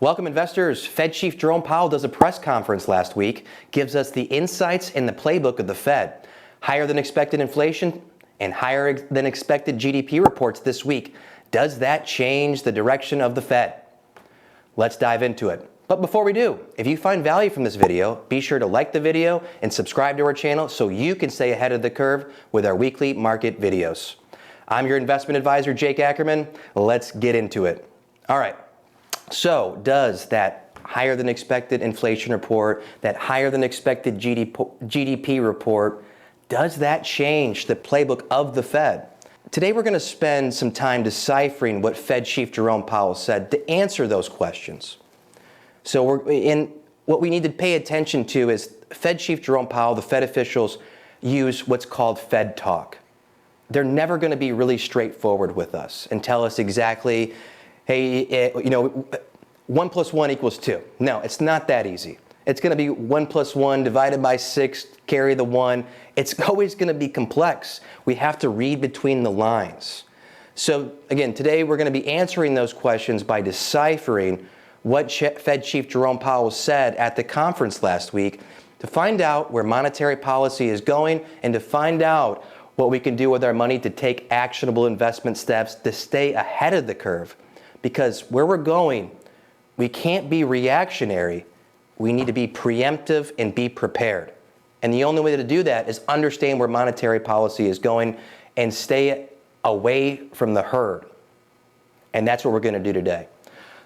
Welcome investors. Fed Chief Jerome Powell does a press conference last week, gives us the insights and the playbook of the Fed. Higher than expected inflation and higher than expected GDP reports this week. Does that change the direction of the Fed? Let's dive into it. But before we do, if you find value from this video, be sure to like the video and subscribe to our channel so you can stay ahead of the curve with our weekly market videos. I'm your investment advisor, Jake Ackerman. Let's get into it. All right. So does that higher than expected inflation report, that higher than expected GDP report, does that change the playbook of the Fed? Today we're going to spend some time deciphering what Fed Chief Jerome Powell said to answer those questions. So what we need to pay attention to is Fed Chief Jerome Powell, the Fed officials use what's called Fed talk. They're never going to be really straightforward with us and tell us exactly, hey, 1 + 1 = 2. No, it's not that easy. It's going to be 1 + 1 divided by 6, carry the 1. It's always going to be complex. We have to read between the lines. So again, today we're going to be answering those questions by deciphering what Fed Chief Jerome Powell said at the conference last week to find out where monetary policy is going and to find out what we can do with our money to take actionable investment steps to stay ahead of the curve. Because where we're going, we can't be reactionary. We need to be preemptive and be prepared. And the only way to do that is understand where monetary policy is going and stay away from the herd. And that's what we're going to do today.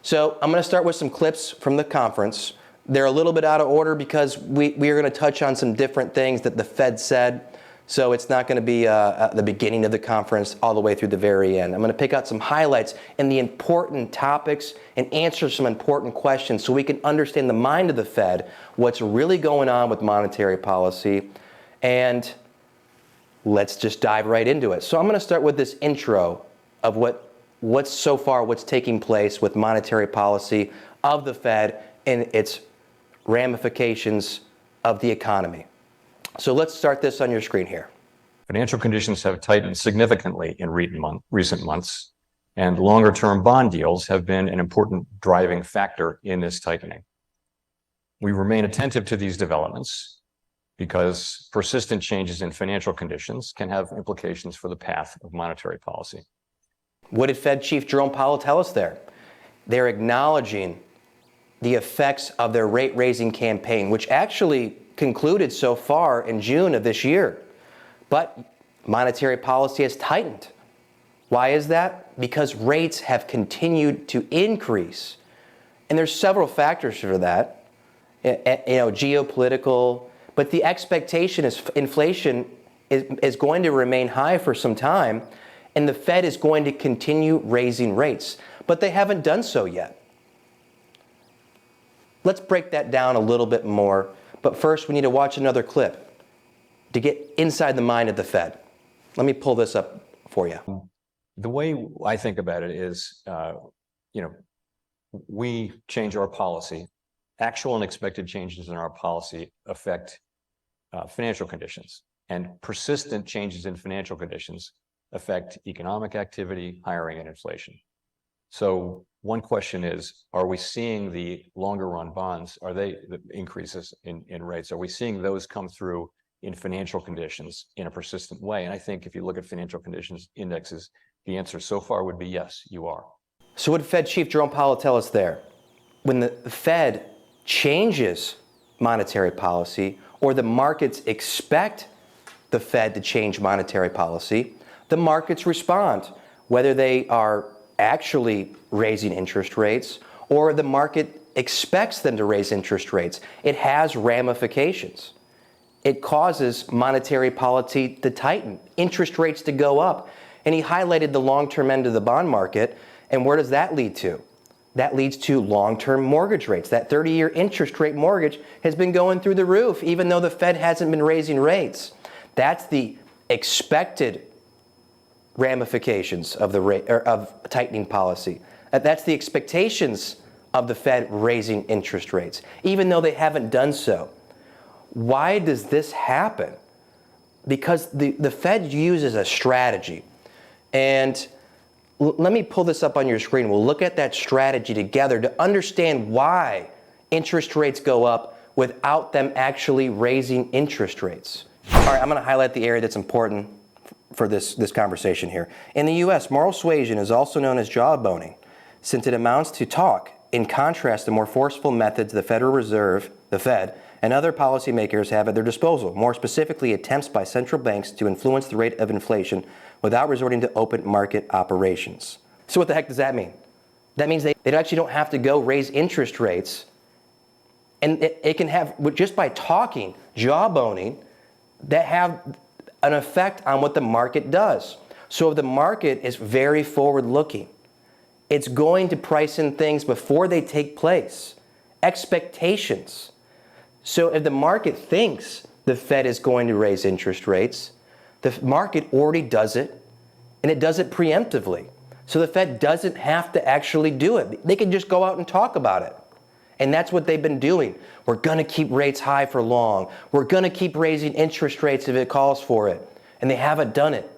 So I'm going to start with some clips from the conference. They're a little bit out of order because we are going to touch on some different things that the Fed said. So it's not going to be the beginning of the conference all the way through the very end. I'm going to pick out some highlights and the important topics and answer some important questions so we can understand the mind of the Fed, what's really going on with monetary policy, and let's just dive right into it. So I'm going to start with this intro of what's taking place with monetary policy of the Fed and its ramifications of the economy. So let's start this on your screen here. Financial conditions have tightened significantly in recent months, and longer-term bond yields have been an important driving factor in this tightening. We remain attentive to these developments because persistent changes in financial conditions can have implications for the path of monetary policy. What did Fed Chief Jerome Powell tell us there? They're acknowledging the effects of their rate-raising campaign, which actually concluded so far in June of this year. But monetary policy has tightened. Why is that? Because rates have continued to increase. And there's several factors for that. Geopolitical, but the expectation is inflation is going to remain high for some time, and the Fed is going to continue raising rates. But they haven't done so yet. Let's break that down a little bit more. But first, we need to watch another clip to get inside the mind of the Fed. Let me pull this up for you. The way I think about it is, we change our policy. Actual and expected changes in our policy affect financial conditions, and persistent changes in financial conditions affect economic activity, hiring, and inflation. So one question is, are we seeing the longer run bonds, the increases in rates, are we seeing those come through in financial conditions in a persistent way? And I think if you look at financial conditions indexes, the answer so far would be yes, you are. So what did Fed Chief Jerome Powell tell us there? When the Fed changes monetary policy, or the markets expect the Fed to change monetary policy, the markets respond, whether they are actually raising interest rates or the market expects them to raise interest rates. It has ramifications. It causes monetary policy to tighten, interest rates to go up. And he highlighted the long-term end of the bond market. And where does that lead to? That leads to long-term mortgage rates. That 30-year interest rate mortgage has been going through the roof, even though the Fed hasn't been raising rates. That's the expected ramifications of of tightening policy. That's the expectations of the Fed raising interest rates, even though they haven't done so. Why does this happen? Because the Fed uses a strategy, and Let me pull this up on your screen. We'll look at that strategy together to understand why interest rates go up without them actually raising interest rates. All right, I'm going to highlight the area that's important for this conversation here. In the U.S., moral suasion is also known as jawboning, since it amounts to talk, in contrast to more forceful methods the Federal Reserve, the Fed, and other policymakers have at their disposal, more specifically attempts by central banks to influence the rate of inflation without resorting to open market operations. So what the heck does that mean? That means they actually don't have to go raise interest rates, and it can have, just by talking, jawboning, that have an effect on what the market does. So if the market is very forward-looking, it's going to price in things before they take place, expectations. So if the market thinks the Fed is going to raise interest rates, the market already does it, and it does it preemptively. So the Fed doesn't have to actually do it. They can just go out and talk about it. And that's what they've been doing. We're going to keep rates high for long. We're going to keep raising interest rates if it calls for it. And they haven't done it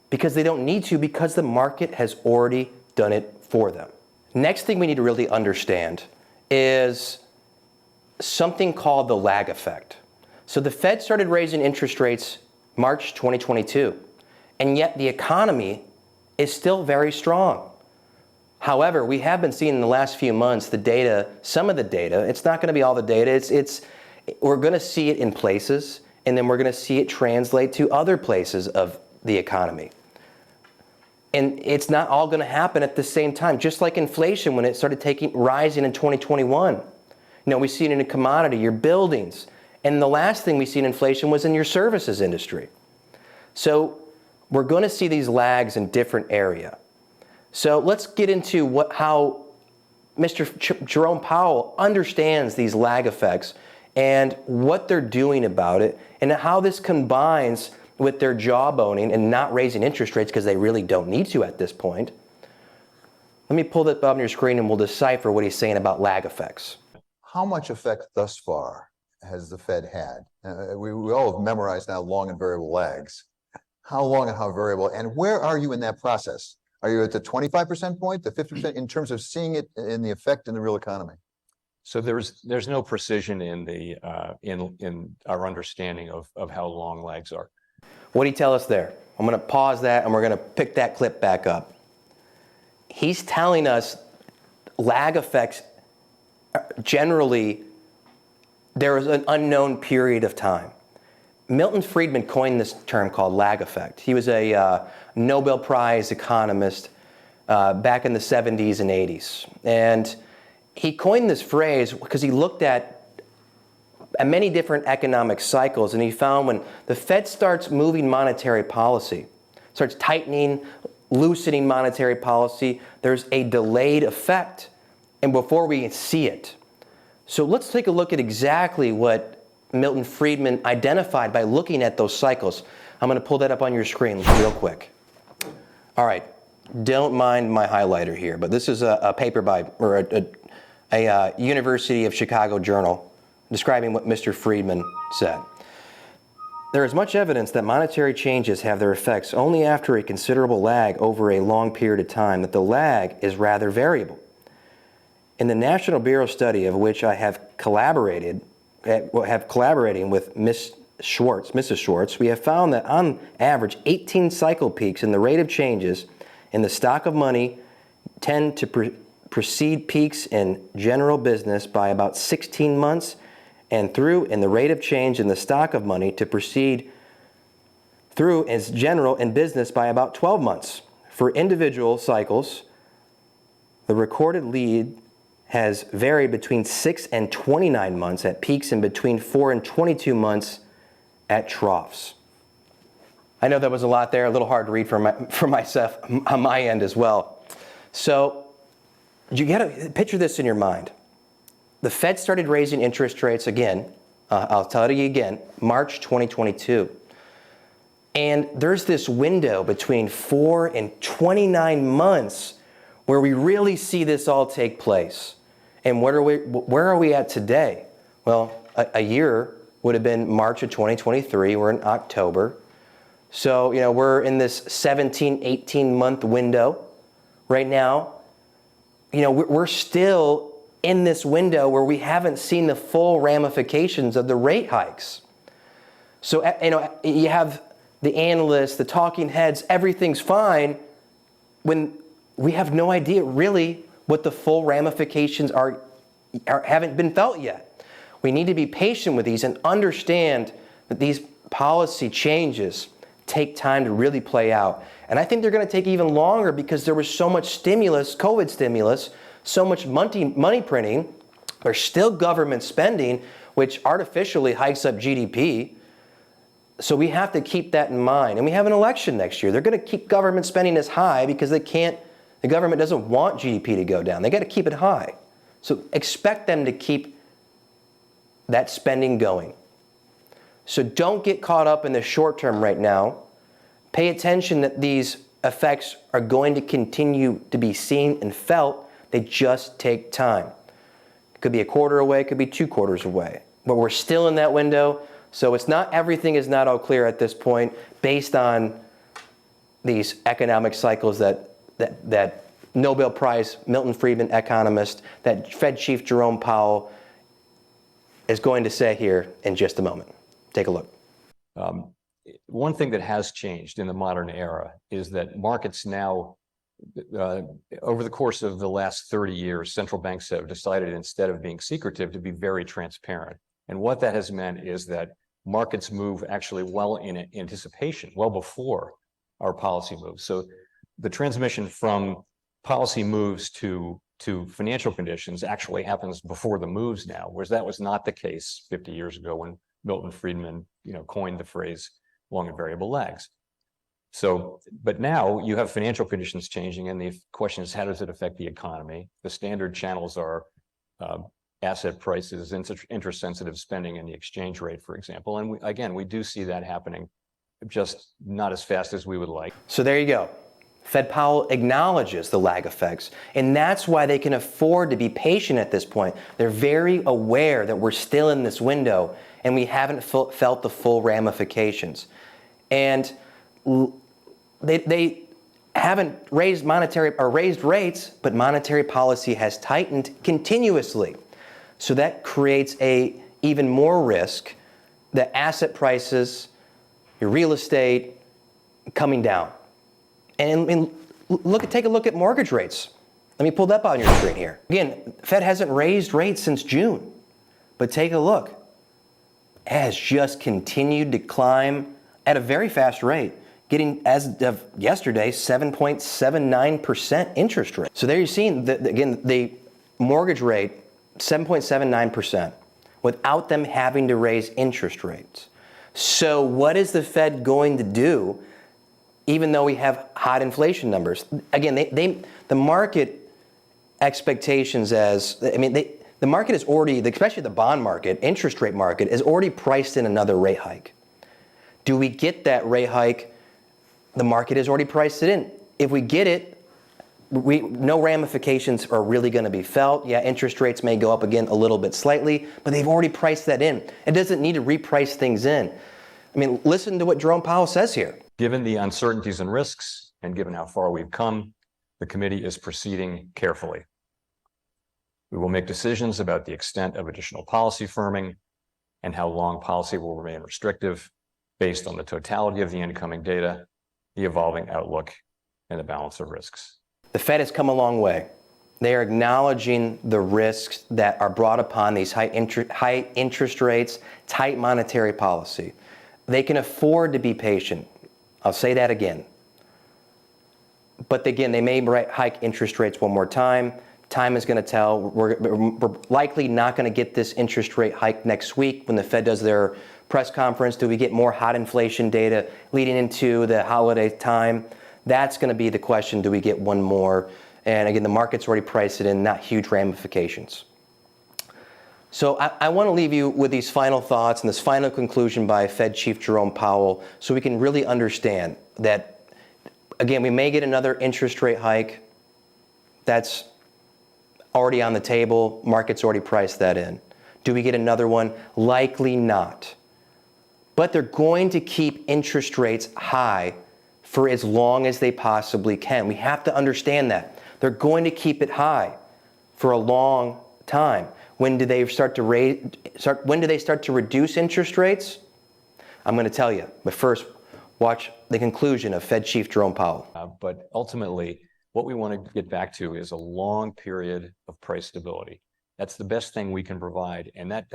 because they don't need to, because the market has already done it for them. Next thing we need to really understand is something called the lag effect. So the Fed started raising interest rates March 2022, and yet the economy is still very strong. However, we have been seeing in the last few months the data, some of the data, it's not going to be all the data, we're going to see it in places, and then we're going to see it translate to other places of the economy. And it's not all going to happen at the same time, just like inflation when it started rising in 2021. We see it in a commodity, your buildings. And the last thing we see in inflation was in your services industry. So we're going to see these lags in different areas. So let's get into how Mr. Jerome Powell understands these lag effects and what they're doing about it, and how this combines with their jawboning and not raising interest rates because they really don't need to at this point. Let me pull that up on your screen and we'll decipher what he's saying about lag effects. How much effect thus far has the Fed had? We all have memorized now long and variable lags. How long and how variable? And where are you in that process? Are you at the 25% point, the 50% in terms of seeing it in the effect in the real economy? So there's no precision in the in our understanding of how long lags are. What did he tell us there? I'm going to pause that and we're going to pick that clip back up. He's telling us lag effects generally, there is an unknown period of time. Milton Friedman coined this term called lag effect. He was a Nobel Prize economist back in the 70s and 80s. And he coined this phrase because he looked at many different economic cycles, and he found when the Fed starts moving monetary policy, starts tightening, loosening monetary policy, there's a delayed effect, and before we see it. So let's take a look at exactly what Milton Friedman identified by looking at those cycles. I'm going to pull that up on your screen real quick. All right, don't mind my highlighter here, but this is a paper by, or a University of Chicago journal describing what Mr. Friedman said. There is much evidence that monetary changes have their effects only after a considerable lag over a long period of time, that the lag is rather variable. In the National Bureau study of which I have collaborating with Mrs. Schwartz, we have found that on average 18 cycle peaks in the rate of changes in the stock of money tend to precede peaks in general business by about 16 months, and through in the rate of change in the stock of money to proceed through as general in business by about 12 months. For individual cycles, the recorded lead has varied between 6 and 29 months at peaks and between 4 and 22 months at troughs. I know that was a lot there, a little hard to read for myself on my end as well. So you got to picture this in your mind. The Fed started raising interest rates again, I'll tell you again, March 2022. And there's this window between 4 and 29 months where we really see this all take place. And where are we at today? Well, a year would have been March of 2023. We're in October. So, we're in this 17, 18 month window right now, we're still in this window where we haven't seen the full ramifications of the rate hikes. So, you have the analysts, the talking heads, everything's fine when we have no idea really what the full ramifications haven't been felt yet. We need to be patient with these and understand that these policy changes take time to really play out. And I think they're going to take even longer because there was so much stimulus, COVID stimulus, so much money printing. There's still government spending, which artificially hikes up GDP. So we have to keep that in mind. And we have an election next year. They're going to keep government spending as high because the government doesn't want GDP to go down. They got to keep it high. So expect them to keep that spending going. So don't get caught up in the short term right now. Pay attention that these effects are going to continue to be seen and felt. They just take time. It could be a quarter away, it could be 2 quarters away. But we're still in that window. So everything is not all clear at this point based on these economic cycles that Nobel Prize Milton Friedman economist, that Fed Chief Jerome Powell is going to say here in just a moment. Take a look. One thing that has changed in the modern era is that markets now, over the course of the last 30 years, central banks have decided, instead of being secretive, to be very transparent. And what that has meant is that markets move actually well in anticipation, well before our policy moves. So the transmission from policy moves to financial conditions actually happens before the moves now, whereas that was not the case 50 years ago when Milton Friedman, coined the phrase long and variable lags. So, but now you have financial conditions changing, and the question is, how does it affect the economy? The standard channels are asset prices, interest-sensitive spending, and the exchange rate, for example. And we do see that happening, just not as fast as we would like. So there you go. Fed Powell acknowledges the lag effects, and that's why they can afford to be patient at this point. They're very aware that we're still in this window and we haven't felt the full ramifications. And they haven't raised rates, but monetary policy has tightened continuously. So that creates even more risk that asset prices, your real estate, coming down. And take a look at mortgage rates. Let me pull that up on your screen here. Again, Fed hasn't raised rates since June, but take a look. It has just continued to climb at a very fast rate, getting, as of yesterday, 7.79% interest rate. So there you're seeing, the mortgage rate, 7.79%, without them having to raise interest rates. So what is the Fed going to do, even though we have hot inflation numbers? Again, the market expectations the market is already, especially the bond market, interest rate market, is already priced in another rate hike. Do we get that rate hike? The market has already priced it in. If we get it, no ramifications are really going to be felt. Yeah, interest rates may go up again a little bit slightly, but they've already priced that in. It doesn't need to reprice things in. Listen to what Jerome Powell says here. Given the uncertainties and risks, and given how far we've come, the committee is proceeding carefully. We will make decisions about the extent of additional policy firming and how long policy will remain restrictive based on the totality of the incoming data, the evolving outlook, and the balance of risks. The Fed has come a long way. They are acknowledging the risks that are brought upon these high interest rates, tight monetary policy. They can afford to be patient. I'll say that again. But again, they may hike interest rates one more time. Time is going to tell. We're likely not going to get this interest rate hike next week when the Fed does their press conference. Do we get more hot inflation data leading into the holiday time? That's going to be the question. Do we get one more? And again, the market's already priced it in, not huge ramifications. So I want to leave you with these final thoughts and this final conclusion by Fed Chief Jerome Powell so we can really understand that, again, we may get another interest rate hike. That's already on the table. Market's already priced that in. Do we get another one? Likely not. But they're going to keep interest rates high for as long as they possibly can. We have to understand that. They're going to keep it high for a long time. When do they start to when do they start to reduce interest rates? I'm going to tell you, but first, watch the conclusion of Fed Chief Jerome Powell. But ultimately, what we want to get back to is a long period of price stability. That's the best thing we can provide, and that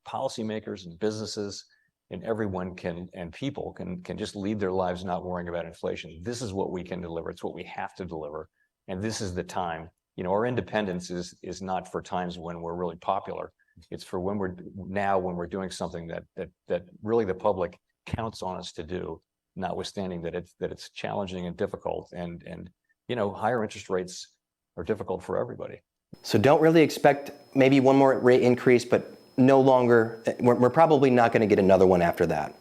policymakers and businesses and everyone and people can just lead their lives not worrying about inflation. This is what we can deliver. It's what we have to deliver, and this is the time. You know, our independence is not for times when we're really popular. It's for when we're doing something that really the public counts on us to do, notwithstanding that it's challenging and difficult, and you know, higher interest rates are difficult for everybody. So don't really expect maybe one more rate increase, but no longer, we're probably not going to get another one after that.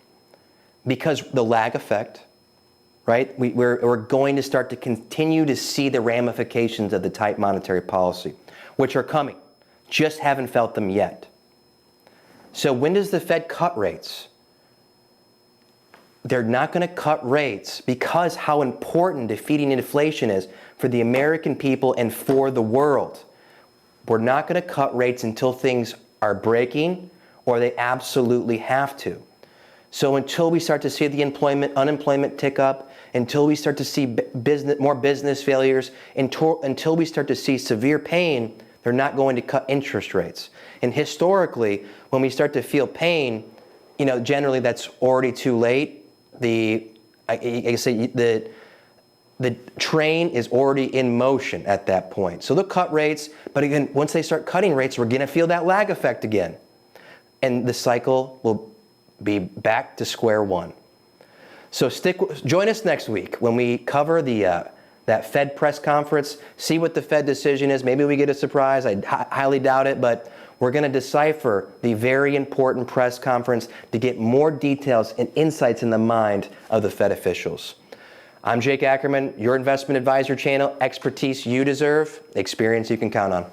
Because the lag effect, right? We're going to start to continue to see the ramifications of the tight monetary policy, which are coming, just haven't felt them yet. So when does the Fed cut rates? They're not going to cut rates because how important defeating inflation is for the American people and for the world. We're not going to cut rates until things are breaking or they absolutely have to. So until we start to see the unemployment tick up, until we start to see more business failures, until we start to see severe pain, they're not going to cut interest rates. And historically, when we start to feel pain, you know, generally that's already too late. The train is already in motion at that point. So they'll cut rates, but again, once they start cutting rates, we're going to feel that lag effect again. And the cycle will be back to square one. So join us next week when we cover that Fed press conference, see what the Fed decision is. Maybe we get a surprise. I highly doubt it, but we're going to decipher the very important press conference to get more details and insights in the mind of the Fed officials. I'm Jake Ackerman, your investment advisor channel, expertise you deserve, experience you can count on.